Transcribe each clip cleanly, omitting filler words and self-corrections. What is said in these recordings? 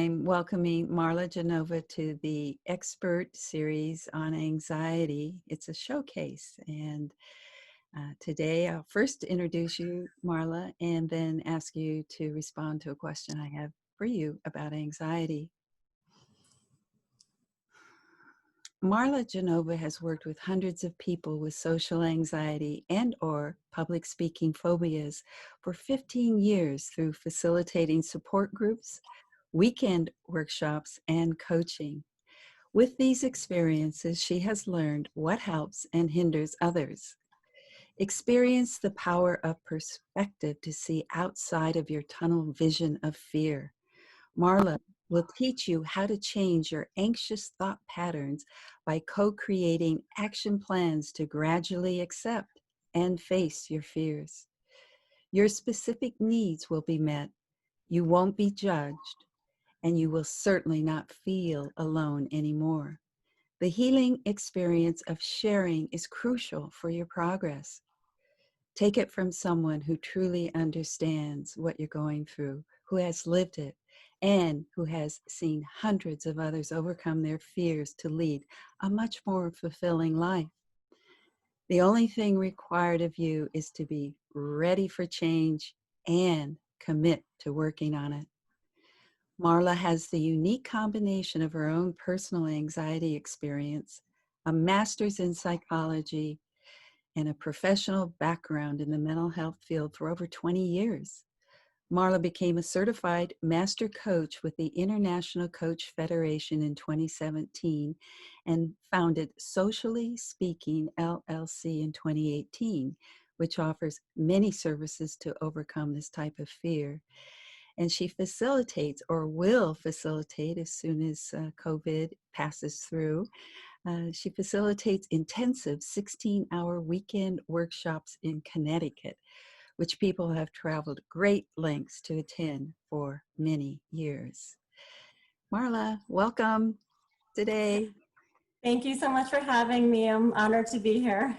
I'm welcoming Marla Genova to the expert series on anxiety. It's a showcase, and today I'll first introduce you, Marla, and then ask you to respond to a question I have for you about anxiety. Marla Genova has worked with hundreds of people with social anxiety and/or public speaking phobias for 15 years through facilitating support groups, weekend workshops, and coaching. With these experiences, she has learned what helps and hinders others. Experience the power of perspective to see outside of your tunnel vision of fear. Marla will teach you how to change your anxious thought patterns by co-creating action plans to gradually accept and face your fears. Your specific needs will be met. You won't be judged, and you will certainly not feel alone anymore. The healing experience of sharing is crucial for your progress. Take it from someone who truly understands what you're going through, who has lived it, and who has seen hundreds of others overcome their fears to lead a much more fulfilling life. The only thing required of you is to be ready for change and commit to working on it. Marla has the unique combination of her own personal anxiety experience, a master's in psychology, and a professional background in the mental health field for over 20 years. Marla became a certified master coach with the International Coach Federation in 2017 and founded Socially Speaking LLC in 2018, which offers many services to overcome this type of fear. And she facilitates, or will facilitate as soon as COVID passes through, she facilitates intensive 16-hour weekend workshops in Connecticut, which people have traveled great lengths to attend for many years. Marla, welcome today. Thank you so much for having me. I'm honored to be here.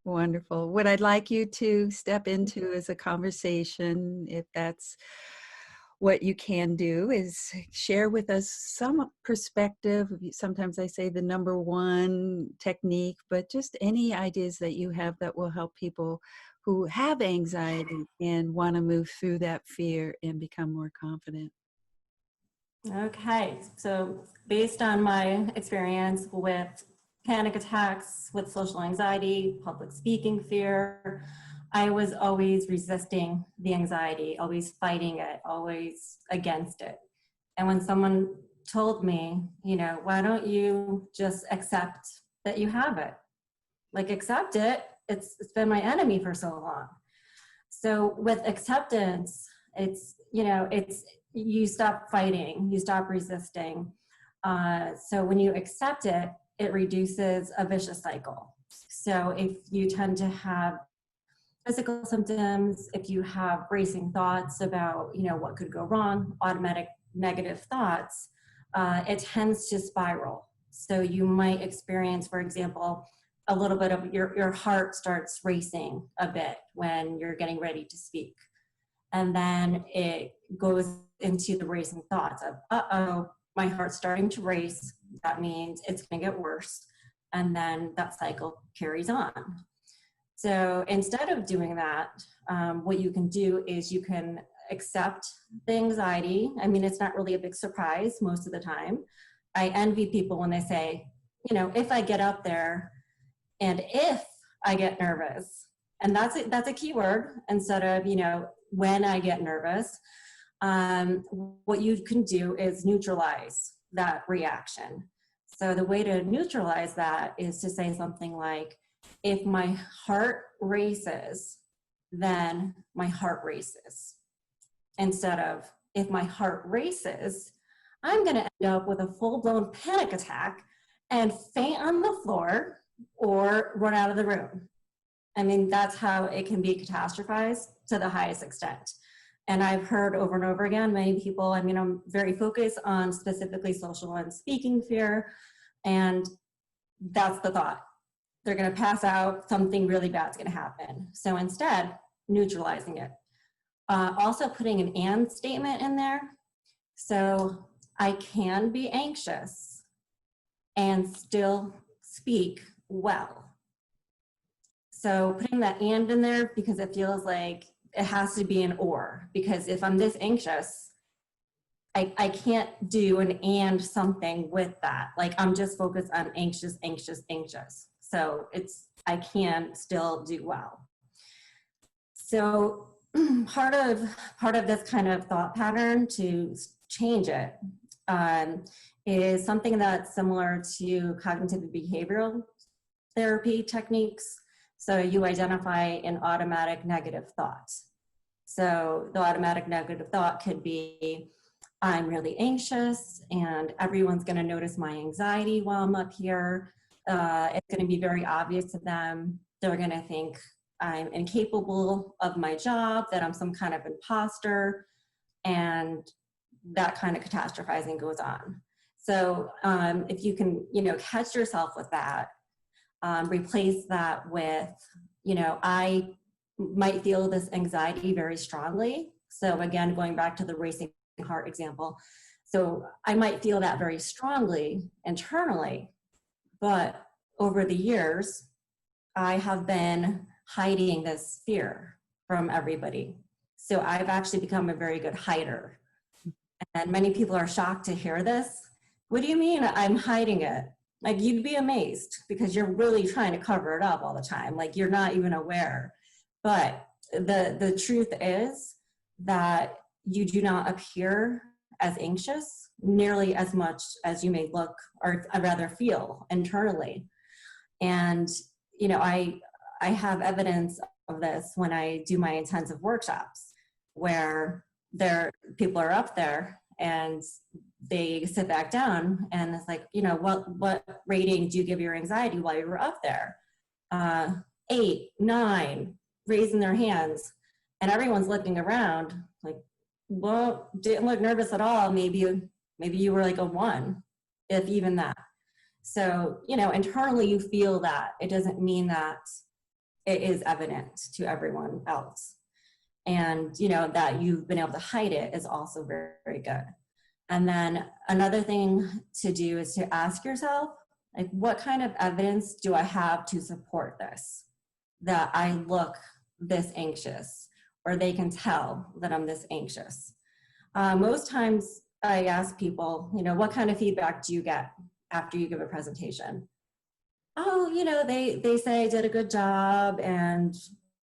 Wonderful. What I'd like you to step into is a conversation, if that's what you can do, is share with us some perspective. Sometimes I say the number one technique, but just any ideas that you have that will help people who have anxiety and want to move through that fear and become more confident. Okay, so based on my experience with panic attacks, with social anxiety, public speaking fear, I was always resisting the anxiety, always fighting it, always against it. And when someone told me, why don't you just accept that you have it? Like, accept it. It's been my enemy for so long. So with acceptance, it's you stop fighting, you stop resisting. So when you accept it, it reduces a vicious cycle. So if you tend to have physical symptoms, if you have racing thoughts about, what could go wrong, automatic negative thoughts, it tends to spiral. So you might experience, for example, a little bit of your heart starts racing a bit when you're getting ready to speak. And then it goes into the racing thoughts of, uh-oh, my heart's starting to race. That means it's going to get worse. And then that cycle carries on. So instead of doing that, what you can do is you can accept the anxiety. I mean, it's not really a big surprise most of the time. I envy people when they say, if I get up there and if I get nervous, and that's a key word instead of, when I get nervous, what you can do is neutralize that reaction. So the way to neutralize that is to say something like, if my heart races, then my heart races. Instead of, if my heart races, I'm going to end up with a full-blown panic attack and faint on the floor or run out of the room. I mean, that's how it can be catastrophized to the highest extent. And I've heard over and over again, many people, I'm very focused on specifically social and speaking fear, and that's the thought. They're going to pass out, something really bad's going to happen. So instead, neutralizing it. Also putting an and statement in there. So I can be anxious and still speak well. So putting that and in there, because it feels like it has to be an or, because if I'm this anxious, I can't do an and something with that. Like I'm just focused on anxious, anxious, anxious. So I can still do well. So part of this kind of thought pattern to change it is something that's similar to cognitive and behavioral therapy techniques. So you identify an automatic negative thought. So the automatic negative thought could be, I'm really anxious and everyone's going to notice my anxiety while I'm up here. It's going to be very obvious to them. They're going to think I'm incapable of my job, that I'm some kind of imposter, and that kind of catastrophizing goes on. So if you can, catch yourself with that, replace that with, I might feel this anxiety very strongly. So again, going back to the racing heart example. So I might feel that very strongly internally, but over the years, I have been hiding this fear from everybody. So I've actually become a very good hider. And many people are shocked to hear this. What do you mean I'm hiding it? Like, you'd be amazed because you're really trying to cover it up all the time. Like, you're not even aware. But the truth is that you do not appear as anxious nearly as much as you may look, or I'd rather feel internally. And, I have evidence of this when I do my intensive workshops where people are up there and they sit back down and it's like, what rating do you give your anxiety while you were up there? 8, 9, raising their hands, and everyone's looking around like, well, didn't look nervous at all. Maybe you were like a 1, if even that. So, internally you feel that. It doesn't mean that it is evident to everyone else. And, that you've been able to hide it is also very, very good. And then another thing to do is to ask yourself, like, what kind of evidence do I have to support this? That I look this anxious, or they can tell that I'm this anxious. Most times I ask people, what kind of feedback do you get after you give a presentation? Oh, they say I did a good job, and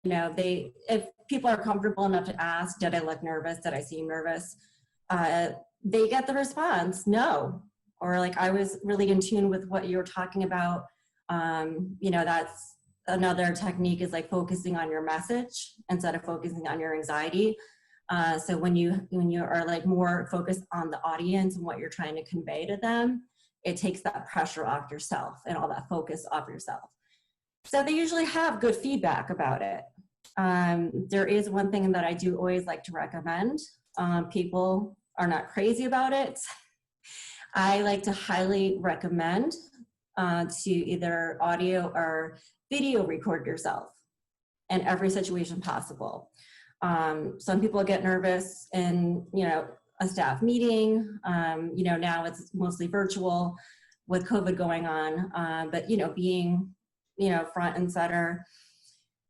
if people are comfortable enough to ask, did I look nervous? Did I seem nervous? They get the response, no, or like, I was really in tune with what you were talking about. That's another technique, is like focusing on your message instead of focusing on your anxiety. So when you are like more focused on the audience and what you're trying to convey to them, it takes that pressure off yourself and all that focus off yourself. So they usually have good feedback about it. There is one thing that I do always like to recommend. People are not crazy about it. I like to highly recommend to either audio or video record yourself in every situation possible. Some people get nervous in, a staff meeting. Now it's mostly virtual with COVID going on, but, being, front and center,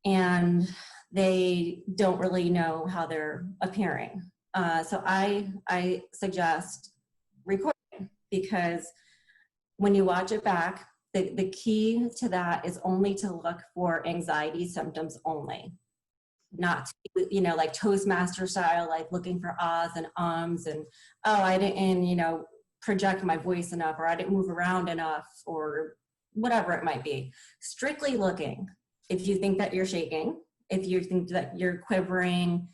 and they don't really know how they're appearing. So I suggest recording, because when you watch it back, the key to that is only to look for anxiety symptoms only. Not, like Toastmaster style, like looking for ahs and ums and, oh, I didn't, project my voice enough, or I didn't move around enough, or whatever it might be. Strictly looking. If you think that you're shaking, if you think that you're quivering,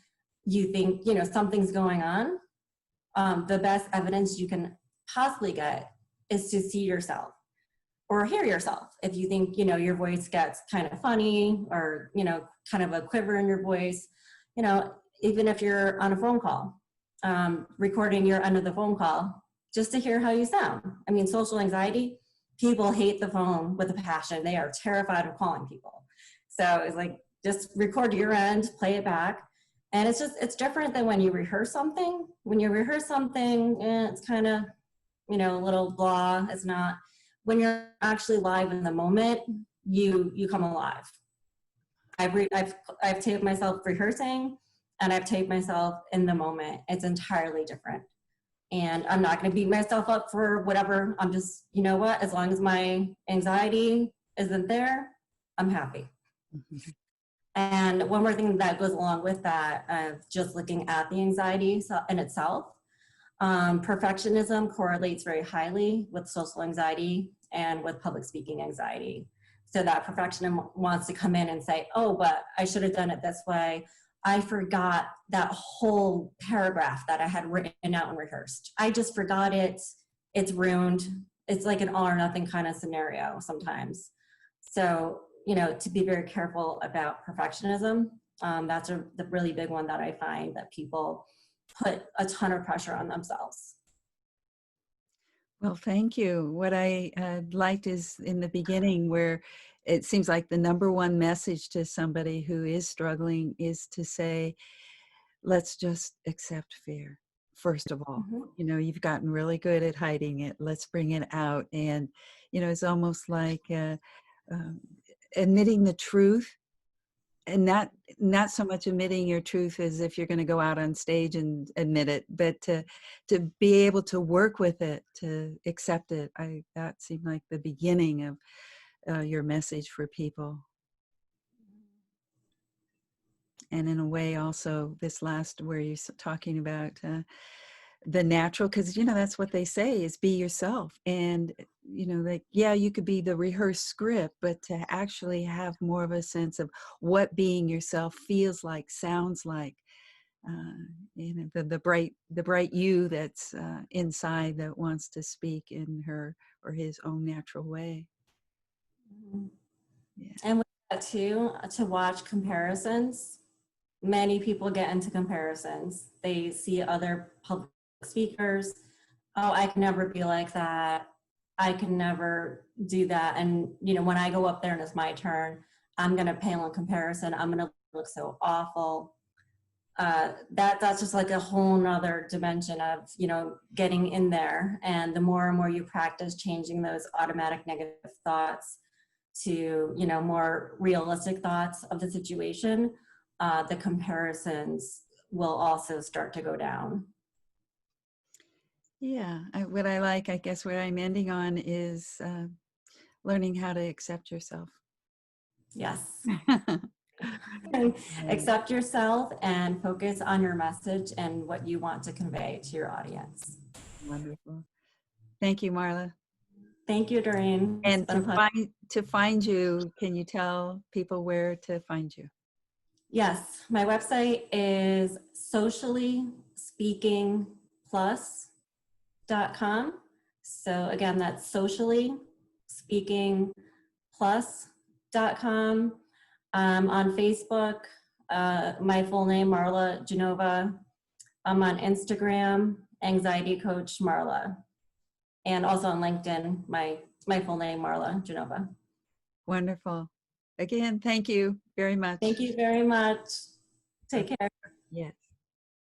you think, something's going on, the best evidence you can possibly get is to see yourself or hear yourself. If you think, your voice gets kind of funny, or, kind of a quiver in your voice, even if you're on a phone call, recording your end of the phone call, just to hear how you sound. I mean, social anxiety, people hate the phone with a passion. They are terrified of calling people. So it's like, just record your end, play it back, And it's different than when you rehearse something. When you rehearse something, it's kind of, a little blah. It's not, when you're actually live in the moment, you come alive. I've taped myself rehearsing, and I've taped myself in the moment. It's entirely different. And I'm not going to beat myself up for whatever. I'm just, you know what, as long as my anxiety isn't there, I'm happy. Mhm. And one more thing that goes along with that, of just looking at the anxiety in itself, perfectionism correlates very highly with social anxiety and with public speaking anxiety. So that perfectionist wants to come in and say, oh, but I should have done it this way. I forgot that whole paragraph that I had written out and rehearsed. I just forgot it. It's ruined. It's like an all or nothing kind of scenario sometimes. So, to be very careful about perfectionism. That's the really big one that I find that people put a ton of pressure on themselves. Well, thank you. What I liked is in the beginning where it seems like the number one message to somebody who is struggling is to say, let's just accept fear, first of all. Mm-hmm. You've gotten really good at hiding it. Let's bring it out. And, it's almost like um, admitting the truth, and not so much admitting your truth as if you're going to go out on stage and admit it, but to be able to work with it, to accept it. That seemed like the beginning of your message for people. And in a way also this last where you're talking about the natural, because that's what they say is be yourself. And like, yeah, you could be the rehearsed script, but to actually have more of a sense of what being yourself feels like, sounds like, the bright you that's inside, that wants to speak in her or his own natural way. Mm-hmm. Yeah. And with that too, to watch comparisons. Many people get into comparisons. They see other public speakers. Oh, I can never be like that. I can never do that. And, when I go up there and it's my turn, I'm going to pale in comparison. I'm going to look so awful. That's just like a whole nother dimension of, getting in there. And the more and more you practice changing those automatic negative thoughts to, more realistic thoughts of the situation, the comparisons will also start to go down. Yeah. What I like, I guess what I'm ending on is learning how to accept yourself. Yes. Right. Accept yourself and focus on your message and what you want to convey to your audience. Wonderful. Thank you, Marla. Thank you, Doreen. It's And been a pleasure. to find you, can you tell people where to find you? Yes, my website is sociallyspeakingplus.com. So again, that's sociallyspeakingplus.com. On Facebook, my full name, Marla Genova. I'm on Instagram, Anxiety Coach Marla. And also on LinkedIn, my full name, Marla Genova. Wonderful. Again, thank you very much. Thank you very much. Take care. Yes.